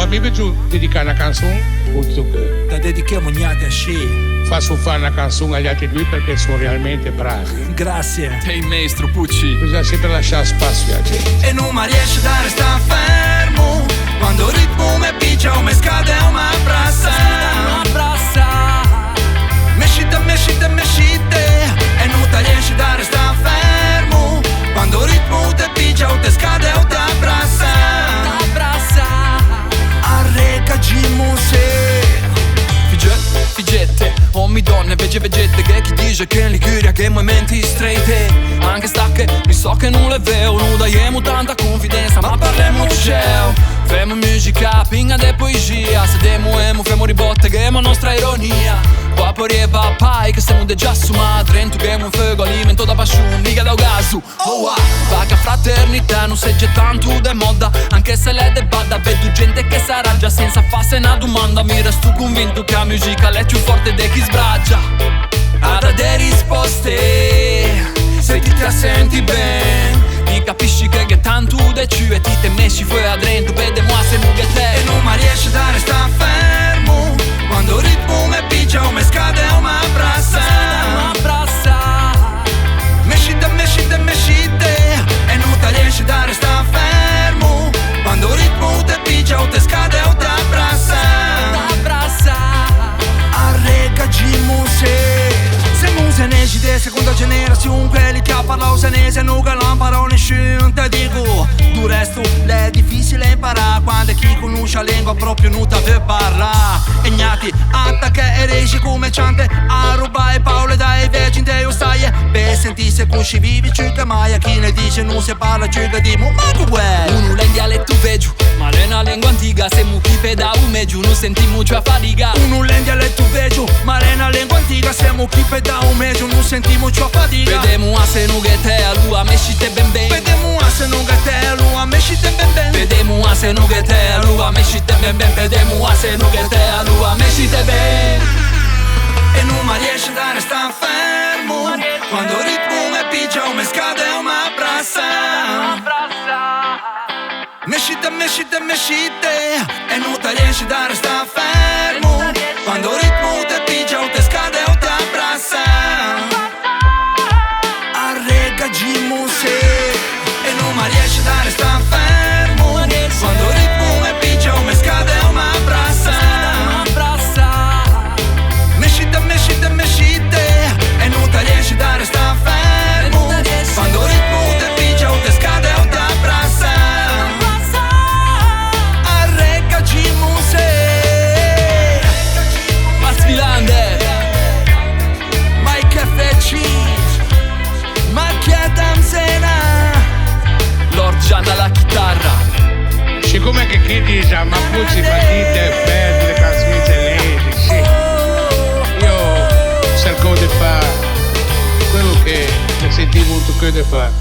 Mi piace dedicare una canzone la dedichiamo gnate a sci. Faccio fare una canzone agli altri due perché sono realmente bravi. Grazie. Ehi maestro Pucci, Bisogna sempre lasciare spazio a gente. E non mi riesce a restare fermo quando il ritmo mi piccia o mi scade o mi abbraccia. Mescite e non ti riesci a restare fermo quando il ritmo ti piccia o ti scade o ti abbraccia. Figette, uomini, donne, vegette che chi dice che in Liguria che movimenti straight. Anche sta che mi so che non è vero, non daiamo tanta confidenza, ma parliamo di cielo. Femo musica, pinga de poesia, se demoemo, femo ribotte che è la nostra ironia. Qua poi papai che siamo già su madre, tu che un fuoco alimento da passione, mica da gasu. Oh wow, vaga fraternità, non sei già tanto de moda, anche se lei de bada, vedo gente che sarà già senza farsi una domanda. Mi resto convinto che la musica è più forte di chi sbraggia. Ha delle risposte, se ti senti bene, mi capisci che tanto de ciù e ti te messi fuori a dentro, vediamo se non che te. E non mi riesce a restare fermo quando il ritmo mi piccia o mi scade o mi abbraccia. Mescite e non ti riesci a restare fermo quando il ritmo ti piccia o ti scade o ti abbraccia. Arregagimo se muse negi de seconda generazione, quelli che parlano senese non che non parlano nessuno. Te dico, du resto è difficile imparare quando chi conosce la lingua proprio non ti per parlare. E gnati, attacca e regi come ciante a ruba e paole dai vecini te io stai. Per sentirsi così vivi ciò che mai a chi ne dice non si parla ciò che dimo ma che uno in dialetto veggio, ma è una lingua antica, se mu chi peda un meggio non sentiamo già fatica. Uno in dialetto veggio, ma è una lingua antica, se mu chi peda un meggio non sentiamo già fatica. Vediamo a se non che te a lua mescite ben ben. Vediamo a se non che te a lua mescite ben ben. Vediamo a se non che te a lua mescite ben ben. Vediamo a se non che te a lua mescite ben. E non mi riesce a restare fermo quando il ritmo mi piccia o mi scade o mi abbraccia. Mescite e non ti riesci a restare fermo quando il ritmo ti piccia o ti scade o ti abbraccia. Arregagimo e non mi riesce a restare fermo quando il ritmo mi piccia o mi scade o mi abbraccia. Mescite e non ti riesci a restare fermo quando il ritmo ti piccia o ti scade o ti abbraccia. Arregagimo Mars Vilander, Mike FC, Macchia Damsena, Lord Gian alla chitarra. Siccome che chi dice ma Pucci partite e perde le canzoni eccellenti, sì. Io cerco di fare quello che sentivo un tocco di fare.